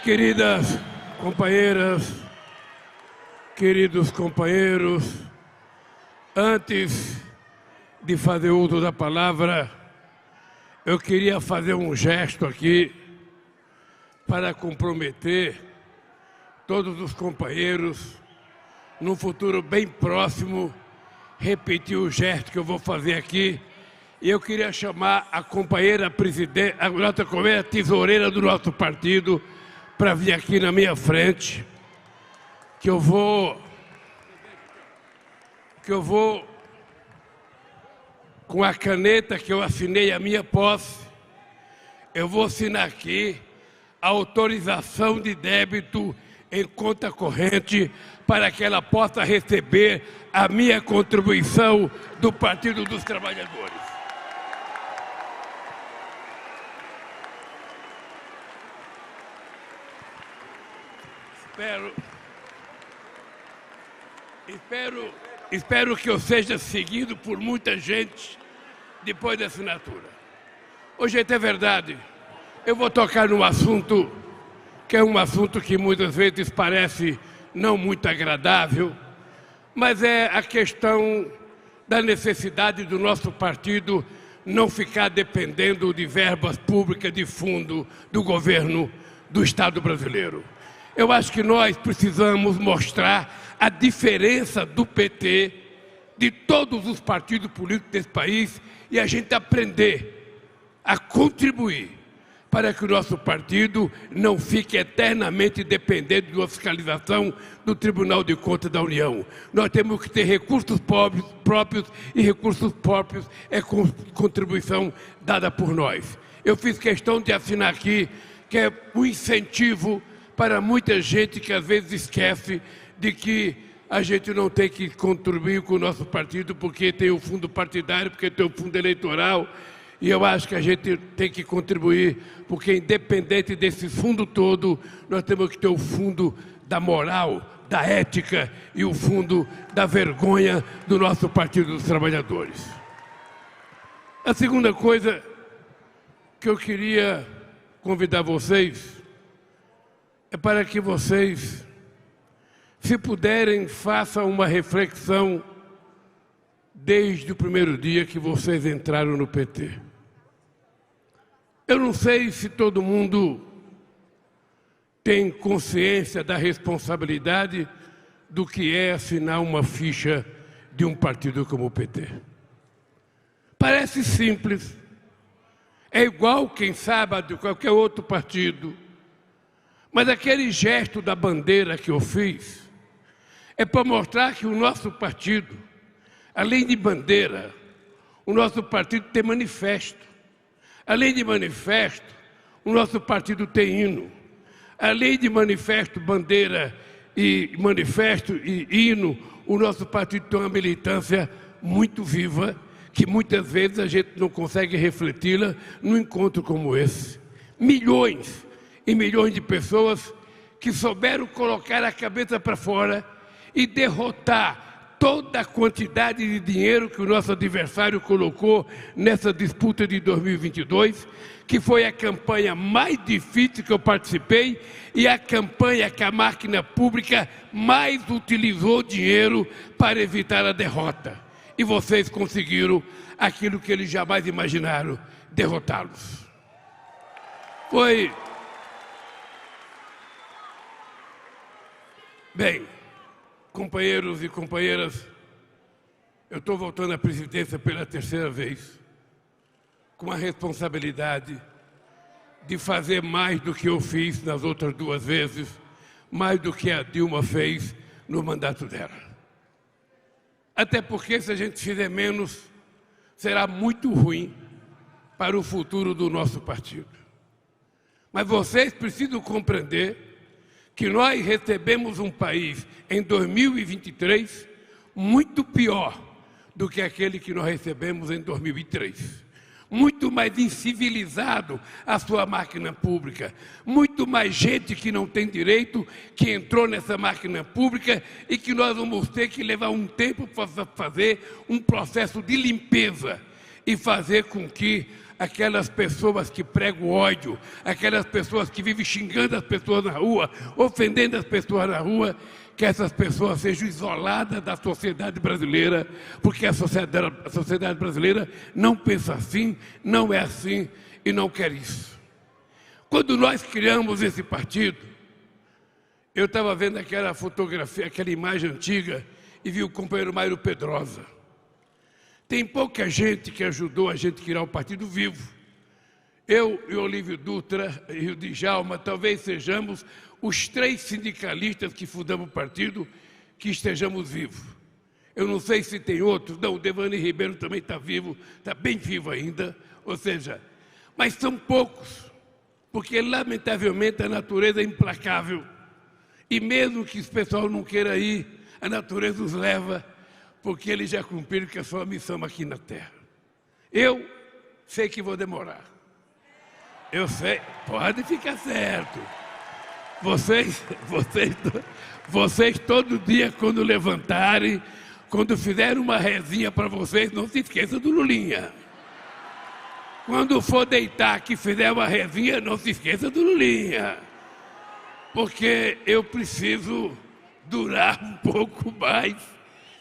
Queridas companheiras, queridos companheiros, antes de fazer uso da palavra, eu queria fazer um gesto aqui para comprometer todos os companheiros, num futuro bem próximo, repetir o gesto que eu vou fazer aqui. E eu queria chamar a companheira presidente, a nossa companheira tesoureira do nosso partido, para vir aqui na minha frente, que eu vou, com a caneta que eu assinei a minha posse, eu vou assinar aqui a autorização de débito em conta corrente para que ela possa receber a minha contribuição do Partido dos Trabalhadores. Espero que eu seja seguido por muita gente depois da assinatura. Hoje é verdade, eu vou tocar num assunto que é um assunto que muitas vezes parece não muito agradável, mas é a questão da necessidade do nosso partido não ficar dependendo de verbas públicas de fundo do governo do Estado brasileiro. Eu acho que nós precisamos mostrar a diferença do PT, de todos os partidos políticos desse país, e a gente aprender a contribuir para que o nosso partido não fique eternamente dependendo de uma fiscalização do Tribunal de Contas da União. Nós temos que ter recursos próprios, e recursos próprios é contribuição dada por nós. Eu fiz questão de assinar aqui que é um incentivo para muita gente que às vezes esquece de que a gente não tem que contribuir com o nosso partido porque tem o fundo partidário, porque tem o fundo eleitoral, e eu acho que a gente tem que contribuir porque, independente desse fundo todo, nós temos que ter o fundo da moral, da ética e o fundo da vergonha do nosso Partido dos Trabalhadores. A segunda coisa que eu queria convidar vocês é para que vocês, se puderem, façam uma reflexão desde o primeiro dia que vocês entraram no PT. Eu não sei se todo mundo tem consciência da responsabilidade do que é assinar uma ficha de um partido como o PT. Parece simples, é igual, quem sabe, a de qualquer outro partido, mas aquele gesto da bandeira que eu fiz é para mostrar que o nosso partido, além de bandeira, o nosso partido tem manifesto. Além de manifesto, o nosso partido tem hino. Além de manifesto, bandeira e manifesto e hino, o nosso partido tem uma militância muito viva, que muitas vezes a gente não consegue refleti-la num encontro como esse. Milhões e milhões de pessoas que souberam colocar a cabeça para fora e derrotar toda a quantidade de dinheiro que o nosso adversário colocou nessa disputa de 2022, que foi a campanha mais difícil que eu participei e a campanha que a máquina pública mais utilizou dinheiro para evitar a derrota. E vocês conseguiram aquilo que eles jamais imaginaram, derrotá-los. Bem, companheiros e companheiras, eu estou voltando à presidência pela terceira vez, com a responsabilidade de fazer mais do que eu fiz nas outras duas vezes, mais do que a Dilma fez no mandato dela. Até porque, se a gente fizer menos, será muito ruim para o futuro do nosso partido. Mas vocês precisam compreender que nós recebemos um país em 2023 muito pior do que aquele que nós recebemos em 2003. Muito mais incivilizado a sua máquina pública, muito mais gente que não tem direito que entrou nessa máquina pública e que nós vamos ter que levar um tempo para fazer um processo de limpeza e fazer com que aquelas pessoas que pregam ódio, aquelas pessoas que vivem xingando as pessoas na rua, ofendendo as pessoas na rua, que essas pessoas sejam isoladas da sociedade brasileira, porque a sociedade brasileira não pensa assim, não é assim e não quer isso. Quando nós criamos esse partido, eu estava vendo aquela fotografia, aquela imagem antiga, e vi o companheiro Mário Pedrosa. Tem pouca gente que ajudou a gente a criar o partido vivo. Eu e Olívio Dutra e o Djalma talvez sejamos os 3 sindicalistas que fundamos o partido que estejamos vivos. Eu não sei se tem outros, não, o Devani Ribeiro também está vivo, está bem vivo ainda, ou seja, mas são poucos, porque lamentavelmente a natureza é implacável. E mesmo que esse pessoal não queira ir, a natureza os leva, porque eles já cumpriram com a sua missão aqui na Terra. Eu sei que vou demorar. Eu sei, pode ficar certo. Vocês todo dia, quando levantarem, quando fizerem uma rezinha para vocês, não se esqueça do Lulinha. Quando for deitar que fizer uma rezinha, não se esqueça do Lulinha. Porque eu preciso durar um pouco mais.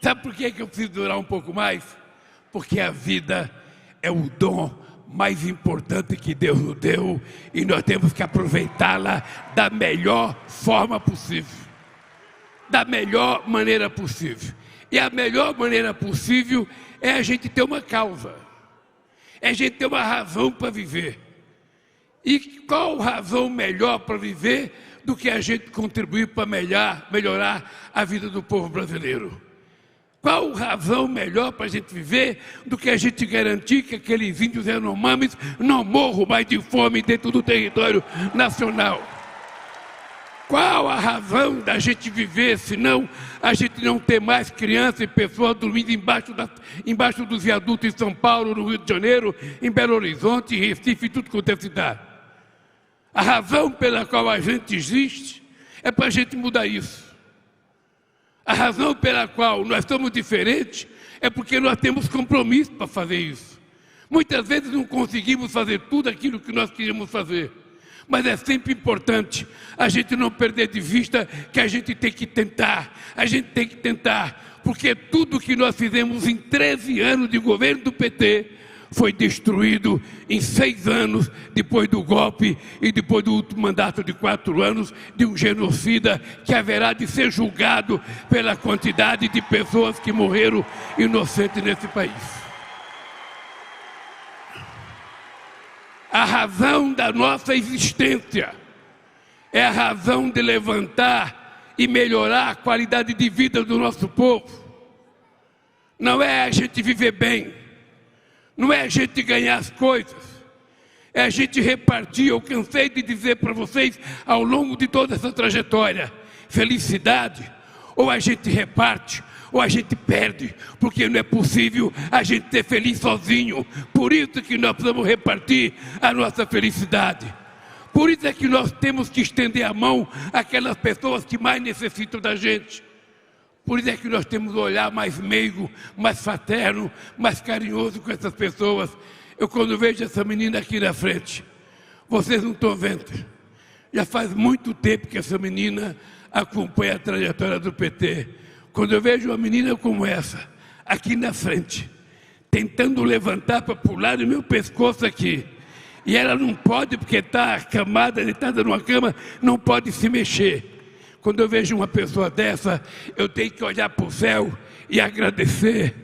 Sabe por que eu preciso durar um pouco mais? Porque a vida é o dom mais importante que Deus nos deu e nós temos que aproveitá-la da melhor forma possível. Da melhor maneira possível. E a melhor maneira possível é a gente ter uma causa. É a gente ter uma razão para viver. E qual razão melhor para viver do que a gente contribuir para melhorar a vida do povo brasileiro? Qual razão melhor para a gente viver do que a gente garantir que aqueles índios Yanomamis não morram mais de fome dentro do território nacional? Qual a razão da gente viver, senão a gente não ter mais crianças e pessoas dormindo embaixo dos viadutos em São Paulo, no Rio de Janeiro, em Belo Horizonte, em Recife e tudo quanto é cidade? A razão pela qual a gente existe é para a gente mudar isso. A razão pela qual nós somos diferentes é porque nós temos compromisso para fazer isso. Muitas vezes não conseguimos fazer tudo aquilo que nós queríamos fazer. Mas é sempre importante a gente não perder de vista que a gente tem que tentar. A gente tem que tentar, porque tudo que nós fizemos em 13 anos de governo do PT foi destruído em 6 anos depois do golpe e depois do último mandato de 4 anos de um genocida que haverá de ser julgado pela quantidade de pessoas que morreram inocentes nesse país. A razão da nossa existência é a razão de levantar e melhorar a qualidade de vida do nosso povo. Não é a gente viver bem, não é a gente ganhar as coisas, é a gente repartir. Eu cansei de dizer para vocês ao longo de toda essa trajetória, felicidade, ou a gente reparte, ou a gente perde, porque não é possível a gente ser feliz sozinho. Por isso que nós precisamos repartir a nossa felicidade. Por isso é que nós temos que estender a mão àquelas pessoas que mais necessitam da gente. Por isso é que nós temos um olhar mais meigo, mais fraterno, mais carinhoso com essas pessoas. Eu quando vejo essa menina aqui na frente, vocês não estão vendo, já faz muito tempo que essa menina acompanha a trajetória do PT. Quando eu vejo uma menina como essa, aqui na frente, tentando levantar para pular no meu pescoço aqui, e ela não pode porque está acamada, deitada numa cama, não pode se mexer. Quando eu vejo uma pessoa dessa, eu tenho que olhar para o céu e agradecer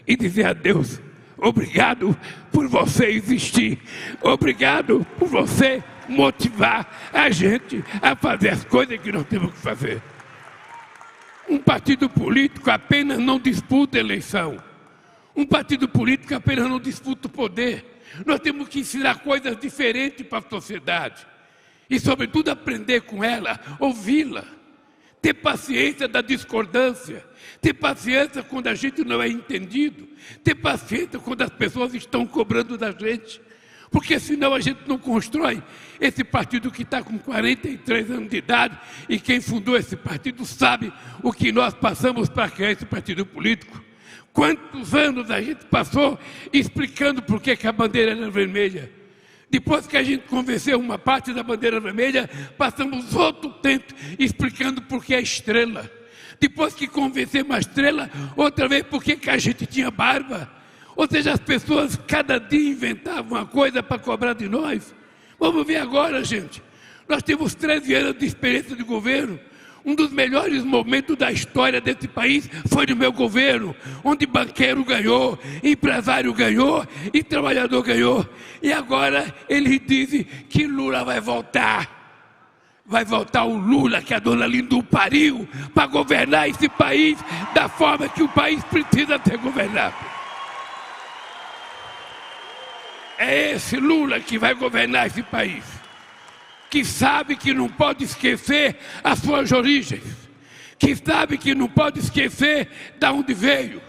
e dizer a Deus, obrigado por você existir, obrigado por você motivar a gente a fazer as coisas que nós temos que fazer. Um partido político apenas não disputa eleição. Um partido político apenas não disputa o poder. Nós temos que ensinar coisas diferentes para a sociedade. E, sobretudo, aprender com ela, ouvi-la. Ter paciência da discordância. Ter paciência quando a gente não é entendido. Ter paciência quando as pessoas estão cobrando da gente. Porque senão a gente não constrói esse partido que está com 43 anos de idade, e quem fundou esse partido sabe o que nós passamos para criar esse partido político. Quantos anos a gente passou explicando por que a bandeira era vermelha? Depois que a gente convenceu uma parte da bandeira vermelha, passamos outro tempo explicando por que a estrela. Depois que convencemos a estrela, outra vez por que a gente tinha barba. Ou seja, as pessoas cada dia inventavam uma coisa para cobrar de nós. Vamos ver agora, gente. Nós temos 13 anos de experiência de governo. Um dos melhores momentos da história desse país foi no meu governo, onde banqueiro ganhou, empresário ganhou e trabalhador ganhou. E agora eles dizem que Lula vai voltar. Vai voltar o Lula, que a dona Lindu pariu, para governar esse país da forma que o país precisa ser governado. É esse Lula que vai governar esse país, que sabe que não pode esquecer as suas origens, que sabe que não pode esquecer de onde veio,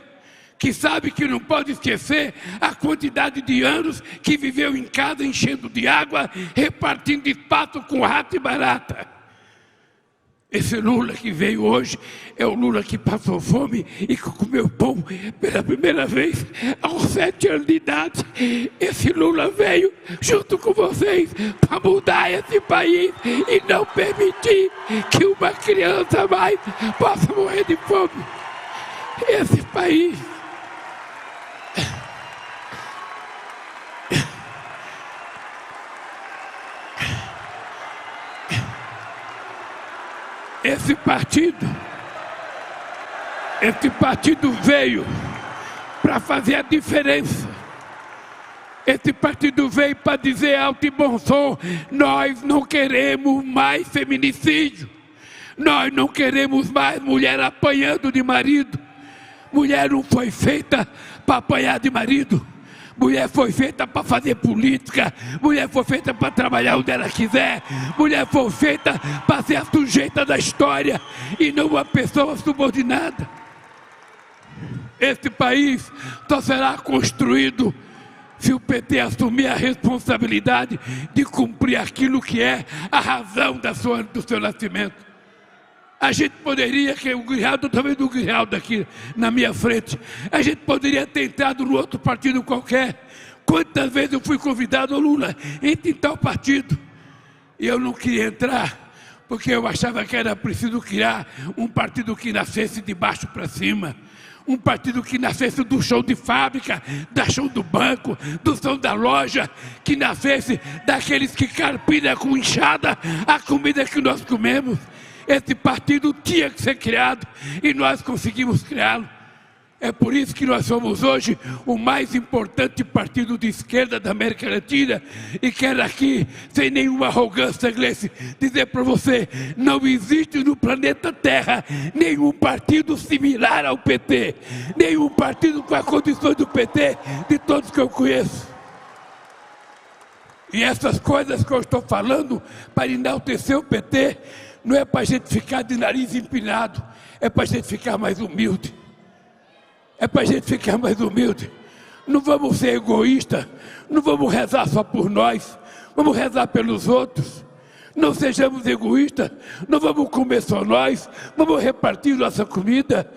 que sabe que não pode esquecer a quantidade de anos que viveu em casa enchendo de água, repartindo espaço com rato e barata. Esse Lula que veio hoje é o Lula que passou fome e que comeu pão pela primeira vez aos 7 anos de idade. Esse Lula veio junto com vocês para mudar esse país e não permitir que uma criança mais possa morrer de fome. Esse país... Esse partido veio para fazer a diferença. Esse partido veio para dizer alto e bom som: nós não queremos mais feminicídio, nós não queremos mais mulher apanhando de marido. Mulher não foi feita para apanhar de marido. Mulher foi feita para fazer política, mulher foi feita para trabalhar onde ela quiser, mulher foi feita para ser a sujeita da história e não uma pessoa subordinada. Esse país só será construído se o PT assumir a responsabilidade de cumprir aquilo que é a razão do seu nascimento. A gente poderia, que o Grijaldo, estou vendo o Grijaldo aqui na minha frente, a gente poderia ter entrado no outro partido qualquer. Quantas vezes eu fui convidado, Lula, entre em tal partido, e eu não queria entrar, porque eu achava que era preciso criar um partido que nascesse de baixo para cima, um partido que nascesse do chão de fábrica, da chão do banco, do chão da loja, que nascesse daqueles que carpinam com enxada a comida que nós comemos. Esse partido tinha que ser criado e nós conseguimos criá-lo. É por isso que nós somos hoje o mais importante partido de esquerda da América Latina. E quero aqui, sem nenhuma arrogância, Gleice, dizer para você: não existe no planeta Terra nenhum partido similar ao PT, nenhum partido com as condições do PT de todos que eu conheço. E essas coisas que eu estou falando para enaltecer o PT, não é para a gente ficar de nariz empinado, é para a gente ficar mais humilde. É para a gente ficar mais humilde. Não vamos ser egoístas, não vamos rezar só por nós, vamos rezar pelos outros. Não sejamos egoístas, não vamos comer só nós, vamos repartir nossa comida.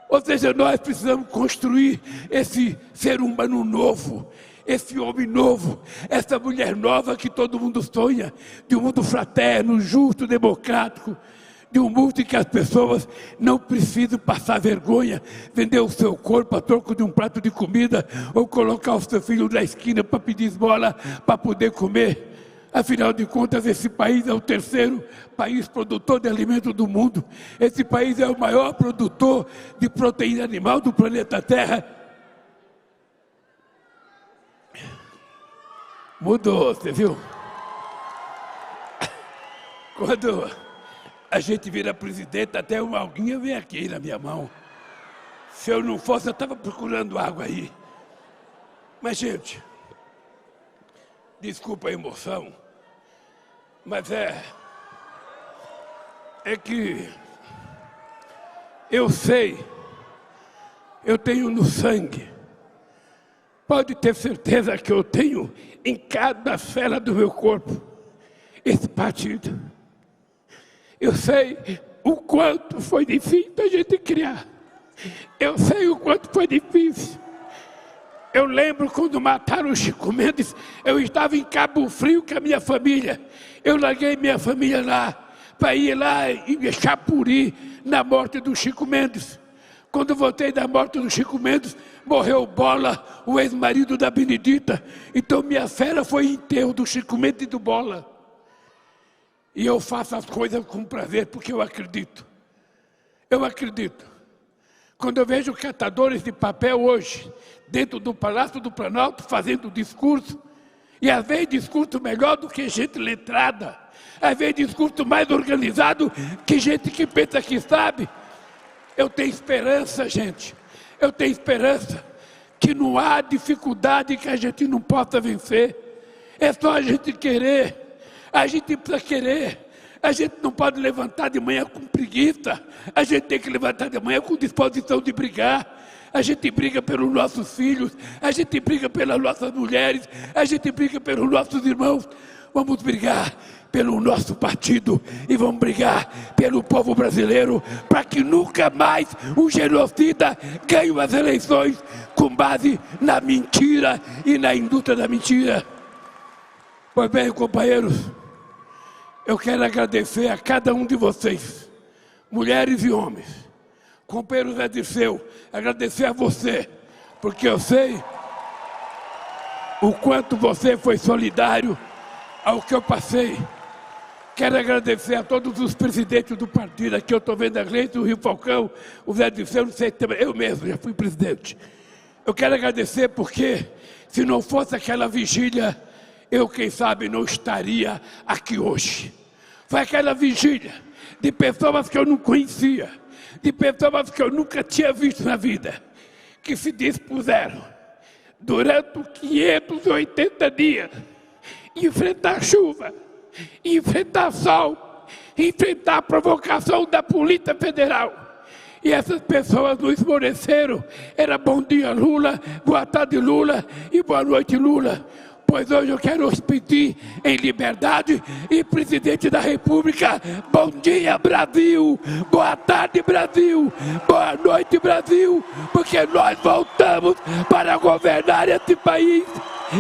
Ou seja, nós precisamos construir esse ser humano novo, esse homem novo, essa mulher nova que todo mundo sonha, de um mundo fraterno, justo, democrático, de um mundo em que as pessoas não precisam passar vergonha, vender o seu corpo a troco de um prato de comida, ou colocar o seu filho na esquina para pedir esmola para poder comer. Afinal de contas, esse país é o terceiro país produtor de alimento do mundo. Esse país é o maior produtor de proteína animal do planeta Terra. Mudou, você viu? Quando a gente vira presidente, até uma alguinha vem aqui na minha mão. Se eu não fosse, eu estava procurando água aí. Mas, gente, desculpa a emoção, mas é que eu sei, eu tenho no sangue, pode ter certeza que eu tenho em cada célula do meu corpo esse partido. Eu sei o quanto foi difícil a gente criar. Eu sei o quanto foi difícil. Eu lembro quando mataram o Chico Mendes, eu estava em Cabo Frio com a minha família. Eu larguei minha família lá, para ir lá em Chapuri, na morte do Chico Mendes. Quando voltei da morte do Chico Mendes, morreu o Bola, o ex-marido da Benedita. Então minha fera foi enterro do Chico Mendes e do Bola. E eu faço as coisas com prazer, porque eu acredito. Eu acredito. Quando eu vejo catadores de papel hoje, dentro do Palácio do Planalto, fazendo discurso, e às vezes discurso melhor do que gente letrada, às vezes discurso mais organizado que gente que pensa que sabe. Eu tenho esperança, gente. Eu tenho esperança que não há dificuldade que a gente não possa vencer. É só a gente querer. A gente precisa querer. A gente não pode levantar de manhã com preguiça. A gente tem que levantar de manhã com disposição de brigar. A gente briga pelos nossos filhos. A gente briga pelas nossas mulheres. A gente briga pelos nossos irmãos. Vamos brigar pelo nosso partido e vamos brigar pelo povo brasileiro para que nunca mais um genocida ganhe as eleições com base na mentira e na indústria da mentira. Pois bem, companheiros, eu quero agradecer a cada um de vocês, mulheres e homens. Companheiro Zé Dirceu, agradecer a você, porque eu sei o quanto você foi solidário ao que eu passei. Quero agradecer a todos os presidentes do partido. Aqui eu estou vendo a Gleice, o Rio Falcão, o Zé Dirceu, não sei, eu mesmo já fui presidente. Eu quero agradecer porque, se não fosse aquela vigília, eu, quem sabe, não estaria aqui hoje. Foi aquela vigília de pessoas que eu não conhecia, de pessoas que eu nunca tinha visto na vida, que se dispuseram, durante 580 dias, enfrentar chuva, enfrentar sol, enfrentar a provocação da Polícia Federal. E essas pessoas não esmoreceram. Era bom dia Lula, boa tarde Lula e boa noite Lula. Pois hoje eu quero pedir em liberdade e presidente da República, bom dia Brasil, boa tarde Brasil, boa noite Brasil, porque nós voltamos para governar esse país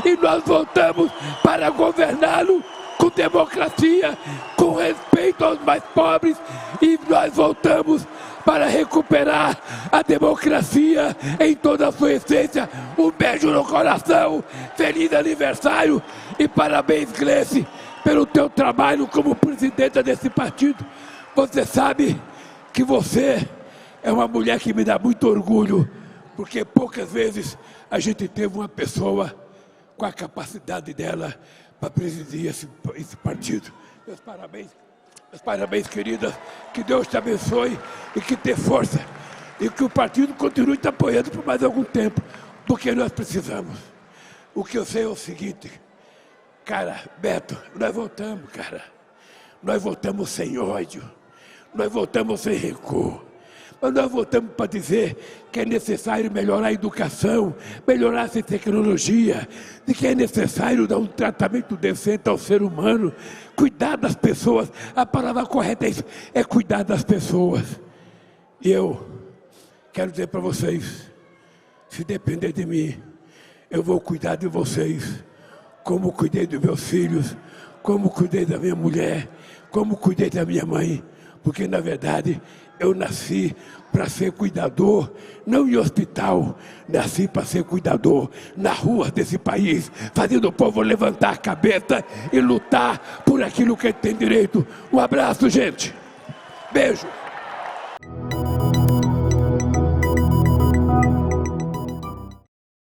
e nós voltamos para governá-lo com democracia, com respeito aos mais pobres, e nós voltamos para recuperar a democracia em toda a sua essência. Um beijo no coração, feliz aniversário e parabéns, Gleice, pelo teu trabalho como presidenta desse partido. Você sabe que você é uma mulher que me dá muito orgulho, porque poucas vezes a gente teve uma pessoa com a capacidade dela para presidir esse partido. Meus parabéns, querida. Que Deus te abençoe e que dê força. E que o partido continue te apoiando por mais algum tempo, porque nós precisamos. O que eu sei é o seguinte, cara, Beto, nós voltamos, cara. Nós voltamos sem ódio. Nós voltamos sem rancor. Mas nós voltamos para dizer que é necessário melhorar a educação, melhorar essa tecnologia, de que é necessário dar um tratamento decente ao ser humano, cuidar das pessoas. A palavra correta é isso, é cuidar das pessoas. E eu quero dizer para vocês, se depender de mim, eu vou cuidar de vocês, como cuidei dos meus filhos, como cuidei da minha mulher, como cuidei da minha mãe, porque na verdade eu nasci para ser cuidador, não em hospital, nasci para ser cuidador na rua desse país, fazendo o povo levantar a cabeça e lutar por aquilo que tem direito. Um abraço, gente. Beijo.